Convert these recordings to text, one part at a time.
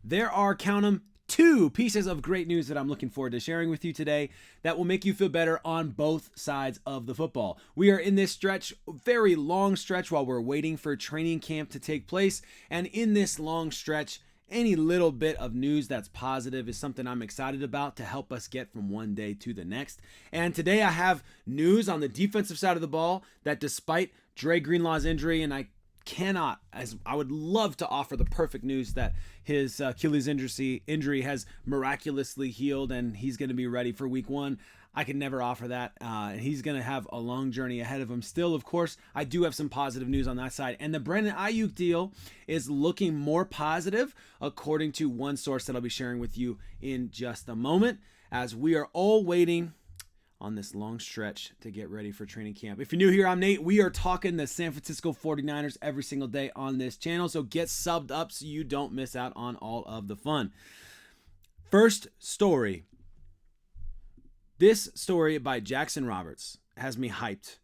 there are, count 'em, 2 pieces of great news that I'm looking forward to sharing with you today that will make you feel better on both sides of the football. We are in this stretch, very long stretch, while we're waiting for training camp to take place. And in this long stretch, any little bit of news that's positive is something I'm excited about to help us get from one day to the next. And today I have news on the defensive side of the ball that despite Dre Greenlaw's injury, and I would love to offer the perfect news that his Achilles injury has miraculously healed and he's going to be ready for week 1. I can never offer that. He's going to have a long journey ahead of him. Still, of course, I do have some positive news on that side. And the Brandon Aiyuk deal is looking more positive, according to one source that I'll be sharing with you in just a moment, as we are all waiting on this long stretch to get ready for training camp. If you're new here, I'm Nate. We are talking the San Francisco 49ers every single day on this channel, so get subbed up so you don't miss out on all of the fun. First story. This story by Jackson Roberts has me hyped.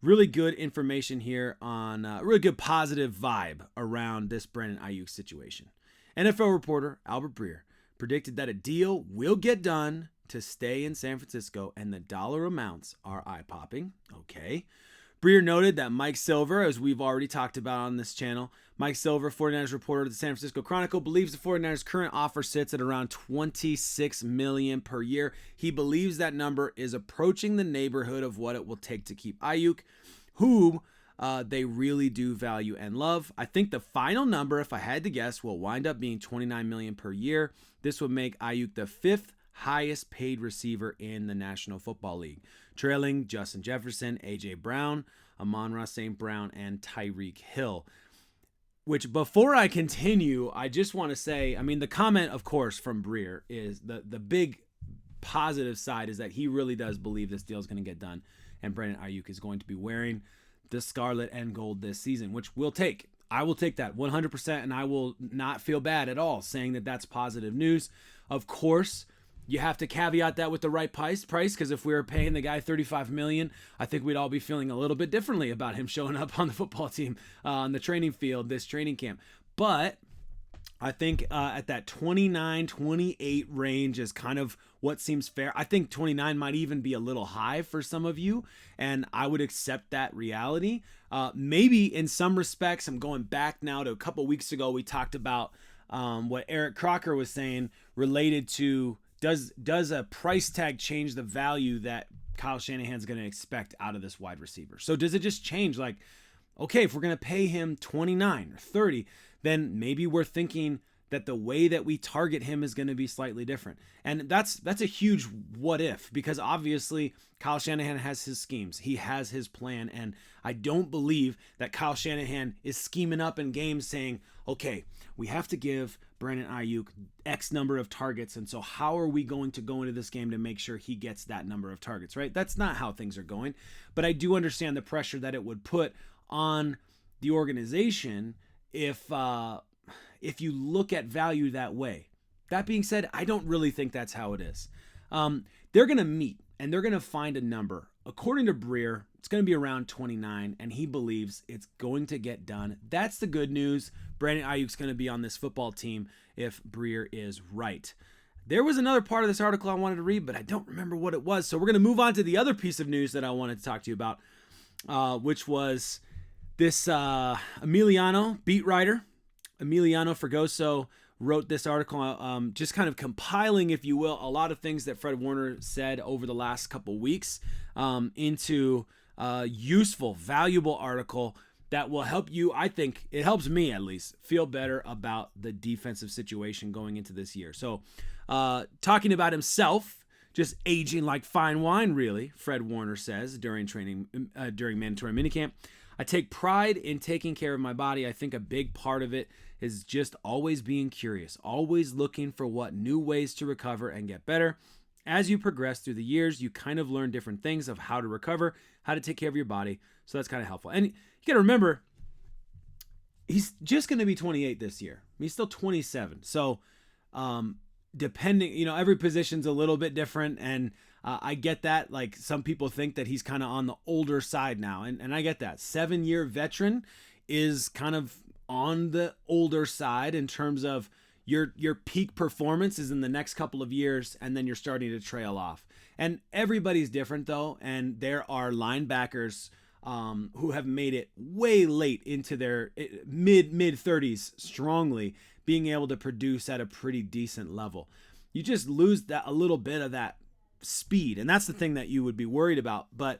Really good information here on really good positive vibe around this Brandon Aiyuk situation. NFL reporter Albert Breer predicted that a deal will get done to stay in San Francisco, and the dollar amounts are eye-popping. Okay. Breer noted that Mike Silver, as we've already talked about on this channel, Mike Silver, 49ers reporter at the San Francisco Chronicle, believes the 49ers' current offer sits at around $26 million per year. He believes that number is approaching the neighborhood of what it will take to keep Aiyuk, whom they really do value and love. I think the final number, if I had to guess, will wind up being $29 million per year. This would make Aiyuk the 5th highest paid receiver in the National Football League, trailing Justin Jefferson, A.J. Brown, Amon-Ra St. Brown, and Tyreek Hill. Which, before I continue, I just want to say, I mean, the comment, of course, from Breer is the big positive side is that he really does believe this deal is going to get done, and Brandon Aiyuk is going to be wearing the scarlet and gold this season, which we'll take. I will take that 100%, and I will not feel bad at all saying that that's positive news. Of course, you have to caveat that with the right price, because if we were paying the guy $35 million, I think we'd all be feeling a little bit differently about him showing up on the football team on the training field this training camp. But I think at that 29, 28 range is kind of what seems fair. I think 29 might even be a little high for some of you, and I would accept that reality. Maybe in some respects, I'm going back now to a couple weeks ago, we talked about what Eric Crocker was saying related to does a price tag change the value that Kyle Shanahan's going to expect out of this wide receiver? So does it just change, like, okay, if we're going to pay him 29 or 30, then maybe we're thinking that the way that we target him is going to be slightly different. And that's a huge what if, because obviously Kyle Shanahan has his schemes. He has his plan, and I don't believe that Kyle Shanahan is scheming up in games saying, okay, we have to give Brandon Aiyuk X number of targets, and so how are we going to go into this game to make sure he gets that number of targets, right? That's not how things are going. But I do understand the pressure that it would put on the organization if you look at value that way. That being said, I don't really think that's how it is. They're going to meet, and they're going to find a number. According to Breer, it's going to be around 29, and he believes it's going to get done. That's the good news. Brandon Aiyuk's going to be on this football team if Breer is right. There was another part of this article I wanted to read, but I don't remember what it was. So we're going to move on to the other piece of news that I wanted to talk to you about, which was this Emiliano beat writer. Emiliano Fragoso wrote this article, just kind of compiling, if you will, a lot of things that Fred Warner said over the last couple weeks into a useful, valuable article that will help you. I think it helps me at least feel better about the defensive situation going into this year. So talking about himself, just aging like fine wine, really, Fred Warner says during mandatory minicamp. I take pride in taking care of my body. I think a big part of it is just always being curious, always looking for what new ways to recover and get better. As you progress through the years, you kind of learn different things of how to recover, how to take care of your body. So that's kind of helpful. And you got to remember, he's just going to be 28 this year. He's still 27. So depending, every position's a little bit different. And I get that. Like, some people think that he's kind of on the older side now. And I get that. 7-year veteran is kind of on the older side in terms of your peak performance is in the next couple of years, and then you're starting to trail off. And everybody's different though, and there are linebackers who have made it way late into their mid 30s strongly, being able to produce at a pretty decent level. You just lose that a little bit of that speed, and that's the thing that you would be worried about. But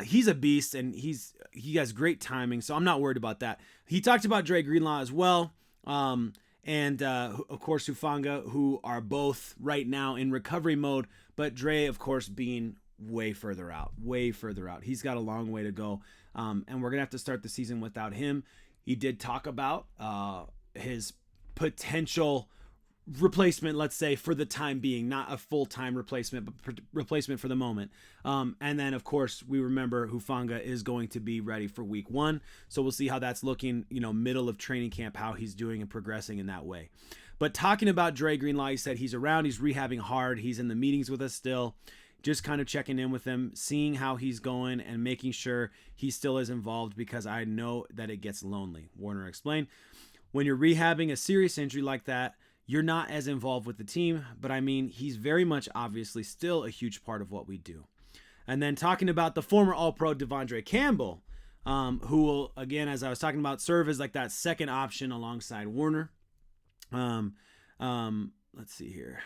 he's a beast, and he has great timing, so I'm not worried about that. He talked about Dre Greenlaw as well, and of course Hufanga, who are both right now in recovery mode, but Dre, of course, being way further out. He's got a long way to go, and we're gonna have to start the season without him. He did talk about his potential replacement, let's say, for the time being, not a full-time replacement, but replacement for the moment. And then, of course, we remember Hufanga is going to be ready for week 1. So we'll see how that's looking, middle of training camp, how he's doing and progressing in that way. But talking about Dre Greenlaw, he said he's around, he's rehabbing hard, he's in the meetings with us still, just kind of checking in with him, seeing how he's going and making sure he still is involved, because I know that it gets lonely. Warner explained, when you're rehabbing a serious injury like that, you're not as involved with the team, but I mean, he's very much obviously still a huge part of what we do. And then talking about the former All-Pro Devondre Campbell, who will, again, as I was talking about, serve as like that second option alongside Warner. Let's see here.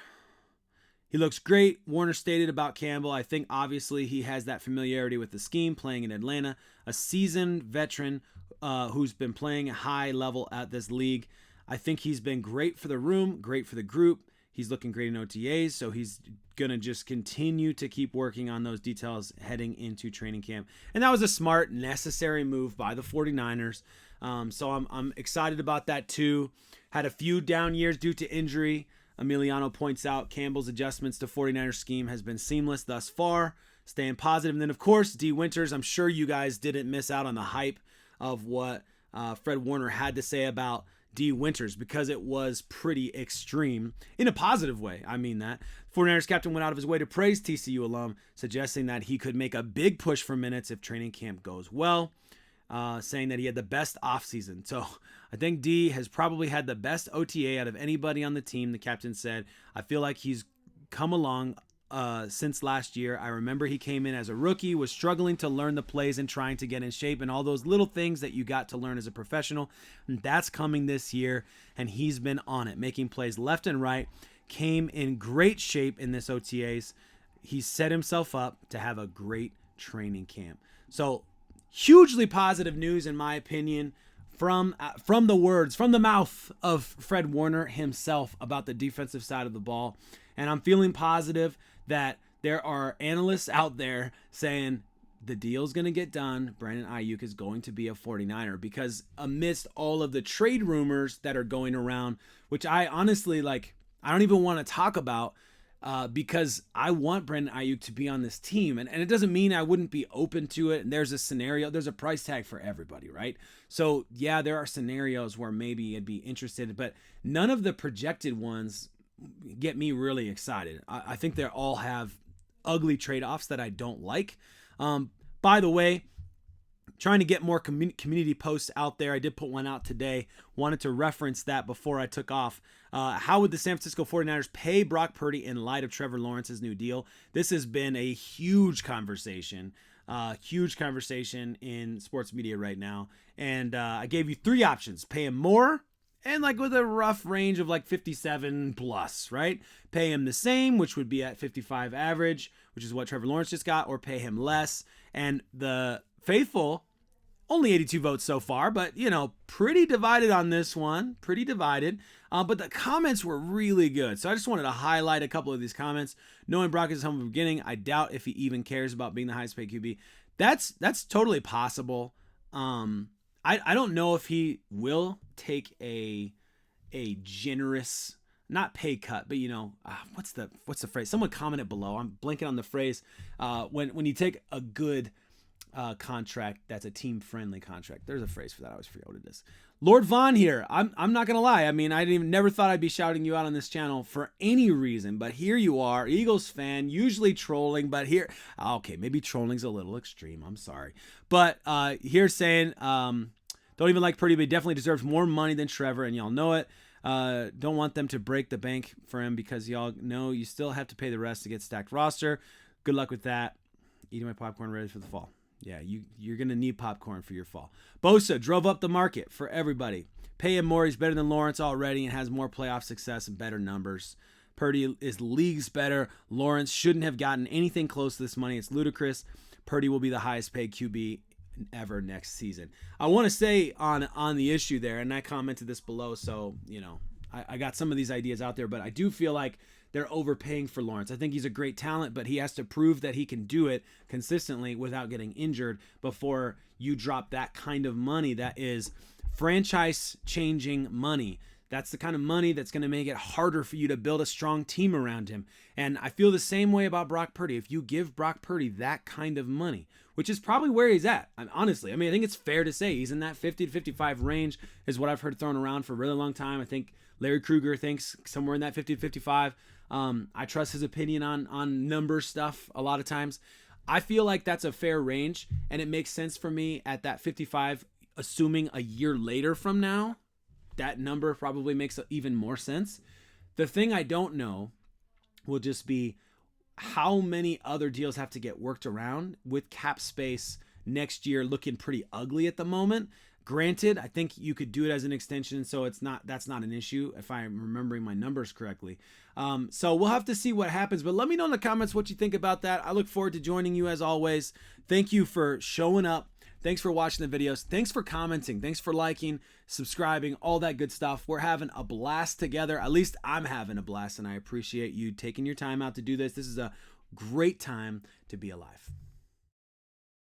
He looks great. Warner stated about Campbell, I think obviously he has that familiarity with the scheme, playing in Atlanta, a seasoned veteran who's been playing high level at this league. I think he's been great for the room, great for the group. He's looking great in OTAs, so he's going to just continue to keep working on those details heading into training camp. And that was a smart, necessary move by the 49ers. So I'm excited about that too. Had a few down years due to injury. Emiliano points out Campbell's adjustments to 49ers scheme has been seamless thus far, staying positive. And then, of course, D. Winters, I'm sure you guys didn't miss out on the hype of what Fred Warner had to say about D. Winters, because it was pretty extreme in a positive way. I mean that. 49ers captain went out of his way to praise TCU alum, suggesting that he could make a big push for minutes if training camp goes well, saying that he had the best offseason. So I think D has probably had the best OTA out of anybody on the team, the captain said. I feel like he's come along since last year. I remember he came in as a rookie, was struggling to learn the plays and trying to get in shape and all those little things that you got to learn as a professional. And that's coming this year, and he's been on it, making plays left and right, came in great shape in this OTAs. He set himself up to have a great training camp. So hugely positive news, in my opinion, from the mouth of Fred Warner himself about the defensive side of the ball. And I'm feeling positive that there are analysts out there saying the deal's going to get done. Brandon Aiyuk is going to be a 49er, because amidst all of the trade rumors that are going around, which I honestly, I don't even want to talk about, because I want Brandon Aiyuk to be on this team. And it doesn't mean I wouldn't be open to it. And there's a scenario, there's a price tag for everybody, right? So yeah, there are scenarios where maybe I'd be interested, but none of the projected ones get me really excited. I think they all have ugly trade-offs that I don't like. By the way, trying to get more community posts out there. I did put one out today. Wanted to reference that before I took off. How would the San Francisco 49ers pay Brock Purdy in light of Trevor Lawrence's new deal? This has been a huge conversation in sports media right now. And I gave you 3 options. Pay him more, and with a rough range of 57 plus, right? Pay him the same, which would be at 55 average, which is what Trevor Lawrence just got, or pay him less. And the faithful, only 82 votes so far, but pretty divided on this one, pretty divided. But the comments were really good. So I just wanted to highlight a couple of these comments. Knowing Brock is humble beginning, I doubt if he even cares about being the highest paid QB. That's totally possible. I don't know if he will take a generous, not pay cut, but what's the phrase? Someone commented below. I'm blanking on the phrase. When you take a good contract that's a team-friendly contract. There's a phrase for that. I always forget what it is. Lord Vaughn here. I'm not gonna lie. I mean, never thought I'd be shouting you out on this channel for any reason, but here you are, Eagles fan, usually trolling, but here, okay, maybe trolling's a little extreme. I'm sorry, but here saying, don't even like Purdy, but he definitely deserves more money than Trevor, and y'all know it. Don't want them to break the bank for him because y'all know you still have to pay the rest to get stacked roster. Good luck with that. Eating my popcorn, ready for the fall. Yeah, you're going to need popcorn for your fall. Bosa drove up the market for everybody. Pay him more. He's better than Lawrence already and has more playoff success and better numbers. Purdy is leagues better. Lawrence shouldn't have gotten anything close to this money. It's ludicrous. Purdy will be the highest paid QB ever next season. I want to say on the issue there, and I commented this below, so, I got some of these ideas out there, but I do feel like they're overpaying for Lawrence. I think he's a great talent, but he has to prove that he can do it consistently without getting injured before you drop that kind of money that is franchise-changing money. That's the kind of money that's going to make it harder for you to build a strong team around him. And I feel the same way about Brock Purdy. If you give Brock Purdy that kind of money, which is probably where he's at, honestly, I think it's fair to say he's in that 50 to 55 range is what I've heard thrown around for a really long time. I think Larry Krueger thinks somewhere in that 50 to 55. I trust his opinion on number stuff a lot of times. I feel like that's a fair range, and it makes sense for me at that 55, assuming a year later from now, that number probably makes even more sense. The thing I don't know will just be how many other deals have to get worked around with cap space next year looking pretty ugly at the moment. Granted, I think you could do it as an extension, so that's not an issue if I'm remembering my numbers correctly. So we'll have to see what happens, but let me know in the comments what you think about that. I look forward to joining you as always. Thank you for showing up. Thanks for watching the videos. Thanks for commenting. Thanks for liking, subscribing, all that good stuff. We're having a blast together. At least I'm having a blast, and I appreciate you taking your time out to do this. This is a great time to be alive.